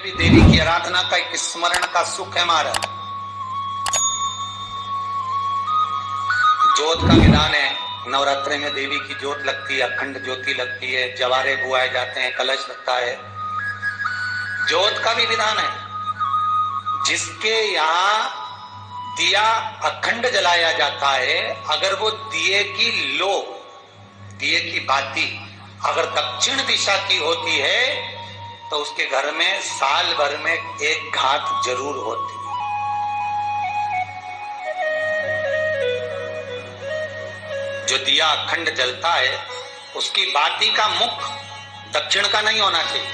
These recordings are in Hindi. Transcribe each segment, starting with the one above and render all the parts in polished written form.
भी देवी की आराधना का एक स्मरण का सुख है महाराज। ज्योत का विधान है, नवरात्रि में देवी की ज्योत लगती है, अखंड ज्योति लगती है, जवारे बुआए जाते हैं, कलश लगता है। ज्योत का भी विधान है, जिसके यहाँ दिया अखंड जलाया जाता है, अगर वो दिए की लो, दिए की बाती अगर दक्षिण दिशा की होती है तो उसके घर में साल भर में एक घात जरूर होती है। जो दिया अखंड जलता है उसकी बाती का मुख दक्षिण का नहीं होना चाहिए।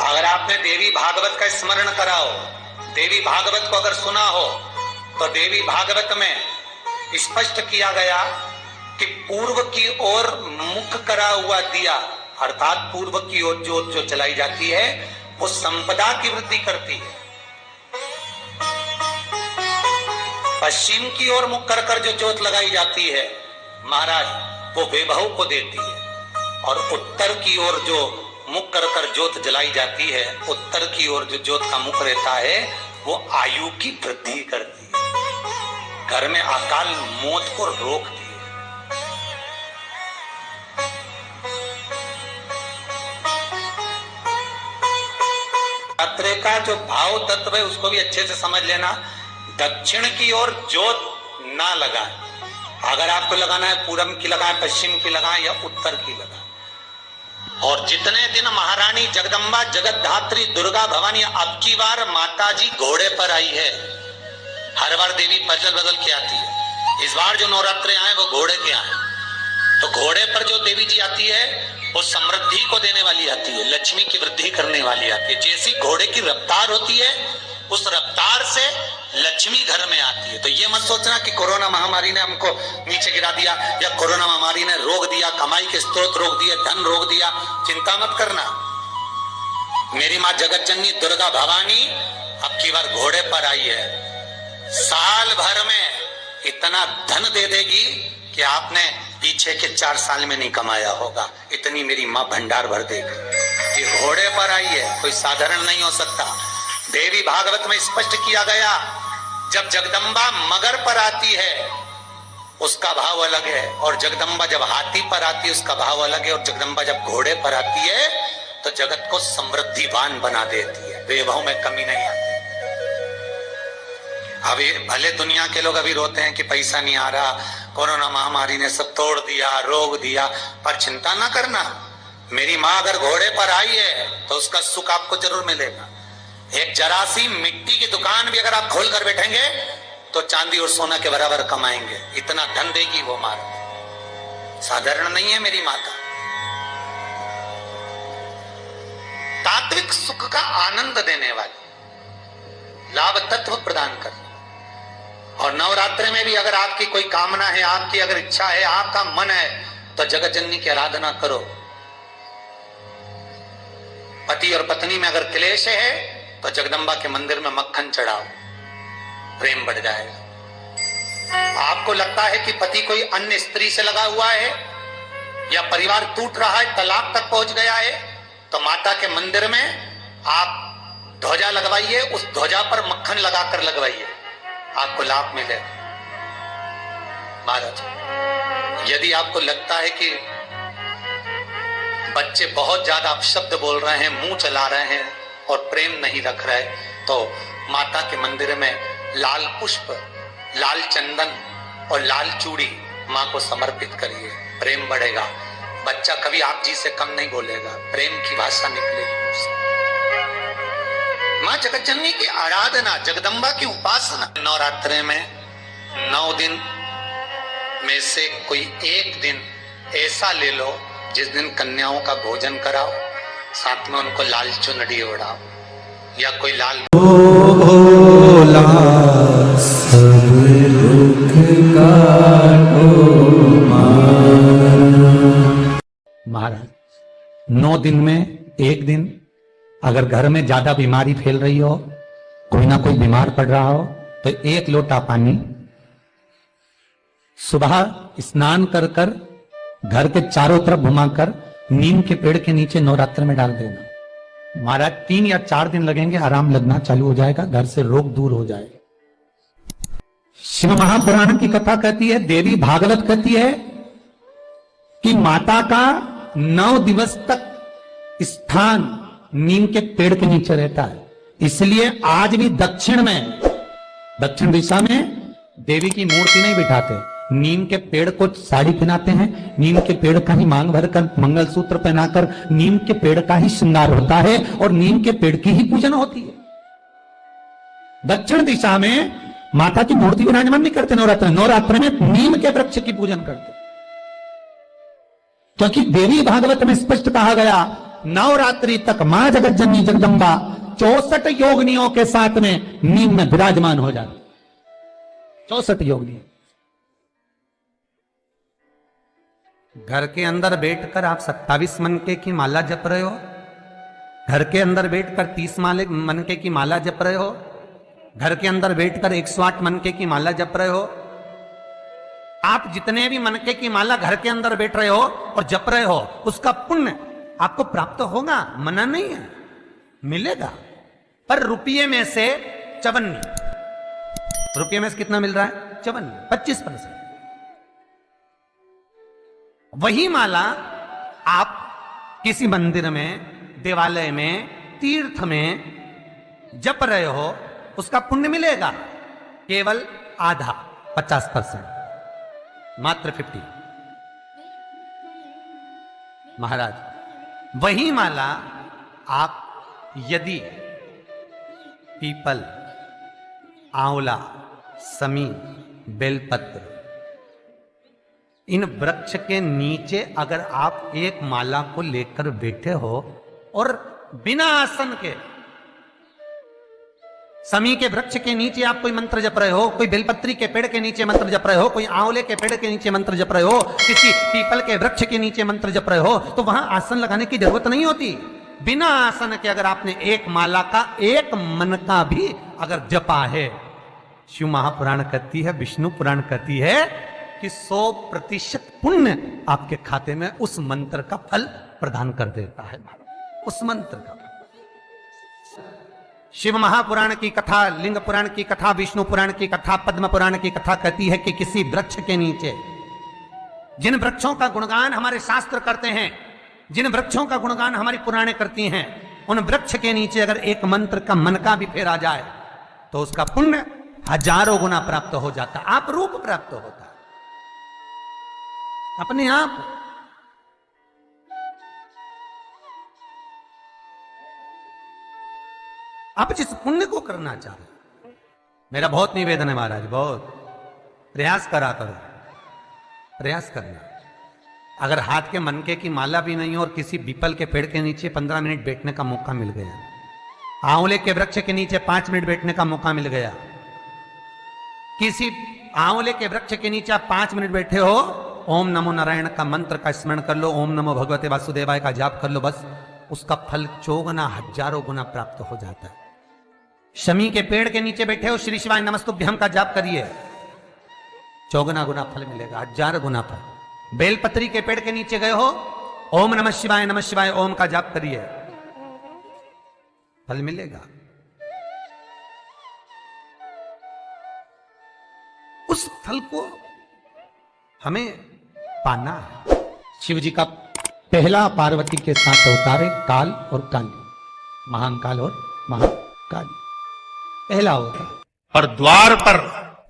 अगर आपने देवी भागवत का स्मरण करा हो, देवी भागवत को अगर सुना हो, तो देवी भागवत में स्पष्ट किया गया कि पूर्व की ओर मुख करा हुआ दिया, अर्थात पूर्व की ओर ज्योत जो जलाई जाती है वो संपदा की वृद्धि करती है। पश्चिम की ओर मुख कर कर जो ज्योत लगाई जाती है महाराज वो वैभव को देती है, और उत्तर की ओर जो मुख कर कर ज्योत जलाई जाती है, उत्तर की ओर जो ज्योत का मुख रहता है वो आयु की वृद्धि करती है, घर में अकाल मौत को रोकती है। नवरात्रि का जो भाव तत्व है उसको भी अच्छे से समझ लेना। दक्षिण की ओर ज्योत ना लगाए, अगर आपको लगाना है पूरब की लगाए, पश्चिम की लगाए या उत्तर की लगाए। और जितने दिन महारानी जगदम्बा जगतधात्री दुर्गा भवानी, अब की बार माताजी घोड़े पर आई है, हर बार देवी बदल बदल के आती है, इस बार जो नवरात्रे आए वो घोड़े के आए। तो घोड़े पर जो देवी जी आती है वो समृद्धि को देने वाली आती है, लक्ष्मी की वृद्धि करने वाली आती है। जैसी घोड़े की रफ्तार होती है उस रफ्तार से लक्ष्मी घर में आती है। तो ये मत सोचना कि कोरोना महामारी ने हमको नीचे गिरा दिया या कोरोना महामारी ने रोक दिया, कमाई के स्रोत रोक दिए, धन रोक दिया, चिंता मत करना। मेरी माँ जगत जननी दुर्गा भवानी अब की बार घोड़े पर आई है, साल भर में इतना धन दे देगी कि आपने पीछे के 4 साल में नहीं कमाया होगा, इतनी मेरी माँ भंडार भर देगी। ये घोड़े पर आई है, कोई साधारण नहीं हो सकता। देवी भागवत में स्पष्ट किया गया, जब जगदम्बा मगर पर आती है उसका भाव अलग है, और जगदम्बा जब हाथी पर आती है उसका भाव अलग है, और जगदम्बा जब घोड़े पर आती है तो जगत को समृद्धिवान बना देती है, वैभव में कमी नहीं आती। अभी भले दुनिया के लोग अभी रोते हैं कि पैसा नहीं आ रहा, कोरोना महामारी ने सब तोड़ दिया, रोक दिया, पर चिंता ना करना, मेरी माँ अगर घोड़े पर आई है तो उसका सुख आपको जरूर मिलेगा। एक जरा सी मिट्टी की दुकान भी अगर आप खोल कर बैठेंगे तो चांदी और सोना के बराबर कमाएंगे, इतना धन देगी वो माँ, साधारण नहीं है मेरी माता। तात्विक सुख का आनंद देने वाली, लाभ तत्व प्रदान करने। और नवरात्रि में भी अगर आपकी कोई कामना है, आपकी अगर इच्छा है, आपका मन है, तो जगत जननी की आराधना करो। पति और पत्नी में अगर क्लेश है तो जगदम्बा के मंदिर में मक्खन चढ़ाओ, प्रेम बढ़ जाएगा। आपको लगता है कि पति कोई अन्य स्त्री से लगा हुआ है या परिवार टूट रहा है, तलाक तक पहुंच गया है, तो माता के मंदिर में आप ध्वजा लगवाइए, उस ध्वजा पर मक्खन लगाकर लगवाइए, आपको लाभ मिले। महाराज, यदि आपको लगता है कि बच्चे बहुत ज्यादा अपशब्द बोल रहे हैं, मुंह चला रहे हैं और प्रेम नहीं रख रहे, तो माता के मंदिर में लाल पुष्प, लाल चंदन और लाल चूड़ी माँ को समर्पित करिए, प्रेम बढ़ेगा। बच्चा कभी आप जी से कम नहीं बोलेगा, प्रेम की भाषा निकलेगी। माँ जगत जननी की आराधना, जगदम्बा की उपासना। नवरात्रि में 9 दिन में से कोई एक दिन ऐसा ले लो जिस दिन कन्याओं का भोजन कराओ, साथ में उनको लाल चुनरी ओढ़ाओ, या कोई लाल भोला सब दुख काटो महाराज। 9 दिन में एक दिन अगर घर में ज्यादा बीमारी फैल रही हो, कोई ना कोई बीमार पड़ रहा हो, तो 1 लोटा पानी सुबह स्नान कर कर घर के चारों तरफ घुमाकर नीम के पेड़ के नीचे नवरात्र में डाल देना। महाराज 3 या 4 दिन लगेंगे, आराम लगना चालू हो जाएगा, घर से रोग दूर हो जाएगा। शिव महापुराण की कथा कहती है, देवी भागवत कहती है कि माता का 9 दिवस तक स्थान नीम के पेड़ के नीचे रहता है। इसलिए आज भी दक्षिण दिशा में देवी की मूर्ति नहीं बिठाते, नीम के पेड़ को साड़ी पहनाते हैं, नीम के पेड़ का ही मांग भरकर मंगलसूत्र पहनाकर नीम के पेड़ का ही श्रृंगार होता है और नीम के पेड़ की ही पूजन होती है। दक्षिण दिशा में माता की मूर्ति विराजमान नहीं करते नवरात्र में नीम के वृक्ष की पूजन करते, क्योंकि देवी भागवत में स्पष्ट कहा गया, नवरात्रि तक मां जगत जननी जगदम्बा 64 योगिनियों के साथ में नीम में विराजमान हो जाती। 64 योगिनी। घर के अंदर बैठकर आप 27 मनके की माला जप रहे हो, घर के अंदर बैठकर 30 मनके की माला जप रहे हो, घर के अंदर बैठकर 108 मनके की माला जप रहे हो। आप जितने भी मनके की माला घर के अंदर बैठ रहे हो और जप रहे हो, उसका पुण्य आपको प्राप्त होगा, मना नहीं है, मिलेगा। पर रुपये में से 54, रुपये में से कितना मिल रहा है? 54, 25%। वही माला आप किसी मंदिर में, देवालय में, तीर्थ में जप रहे हो, उसका पुण्य मिलेगा केवल आधा, 50%, मात्र 50। महाराज वही माला आप यदि पीपल, आंवला, समी, बेलपत्र, इन वृक्ष के नीचे अगर आप एक माला को लेकर बैठे हो और बिना आसन के, समी के वृक्ष के नीचे आप कोई मंत्र जप रहे हो, कोई बेलपत्री के पेड़ के नीचे मंत्र जप रहे हो, कोई आंवले के पेड़ के नीचे मंत्र जप रहे हो, किसी पीपल के वृक्ष के नीचे मंत्र जप रहे हो, तो वहां आसन लगाने की जरूरत नहीं होती। बिना आसन के अगर आपने एक माला का एक मन का भी अगर जपा है, शिव महापुराण कहती है, विष्णु पुराण कहती है कि 100% पुण्य आपके खाते में उस मंत्र का फल प्रदान कर देता है। उस मंत्र का शिव महापुराण की कथा, लिंग पुराण की कथा, विष्णु पुराण की कथा, पद्म पुराण की कथा कहती है कि किसी वृक्ष के नीचे, जिन वृक्षों का गुणगान हमारे शास्त्र करते हैं, जिन वृक्षों का गुणगान हमारी पुराणे करती हैं, उन वृक्ष के नीचे अगर एक मंत्र का मन का भी फेरा जाए तो उसका पुण्य हजारों गुना प्राप्त हो जाता, आप रूप प्राप्त होता अपने आप। आप जिस पुण्य को करना चाह रहे, मेरा बहुत निवेदन है महाराज, बहुत प्रयास करा करो, प्रयास करना। अगर हाथ के मनके की माला भी नहीं हो और किसी पीपल के पेड़ के नीचे 15 मिनट बैठने का मौका मिल गया, आंवले के वृक्ष के नीचे 5 मिनट बैठने का मौका मिल गया, किसी आंवले के वृक्ष के नीचे आप 5 मिनट बैठे हो, ओम नमो नारायण का मंत्र का स्मरण कर लो, ओम नमो भगवते वासुदेवाय का जाप कर लो, बस उसका फल 4 गुना, हजारों गुना प्राप्त हो जाता है। शमी के पेड़ के नीचे बैठे हो, श्री शिवाय नमस्तुभ्यम का जाप करिए, 4 गुना फल मिलेगा, 1000 गुना फल। बेलपत्री के पेड़ के नीचे गए हो, ओम नमः शिवाय ओम का जाप करिए, फल मिलेगा। उस फल को हमें पाना है। शिव जी का पहला पार्वती के साथ अवतारे काल और काली, महाकाल और महाकाली, पहला होता। और द्वार पर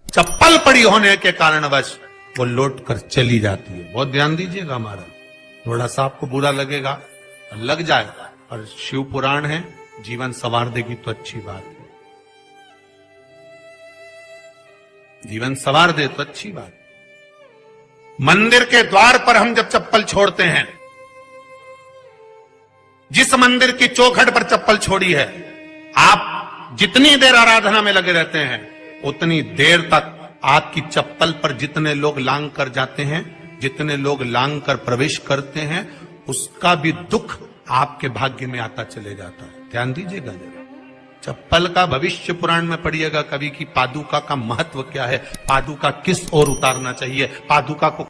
चप्पल पड़ी होने के कारणवश वो लौट कर चली जाती है। बहुत ध्यान दीजिएगा महाराज, थोड़ा सा आपको बुरा लगेगा, लग जाएगा, और शिव पुराण है, जीवन संवार देगी तो अच्छी बात है, जीवन संवार दे तो अच्छी बात। मंदिर के द्वार पर हम जब चप्पल छोड़ते हैं, जिस मंदिर की चौखट पर चप्पल छोड़ी है, आप जितनी देर आराधना में लगे रहते हैं, उतनी देर तक आपकी चप्पल पर जितने लोग लांग कर जाते हैं, जितने लोग लांग कर प्रवेश करते हैं, उसका भी दुख आपके भाग्य में आता चले जाता है। ध्यान दीजिएगा जरा, चप्पल का भविष्य पुराण में पढ़िएगा कभी कि पादुका का महत्व क्या है, पादुका किस ओर उतारना चाहिए, पादुका को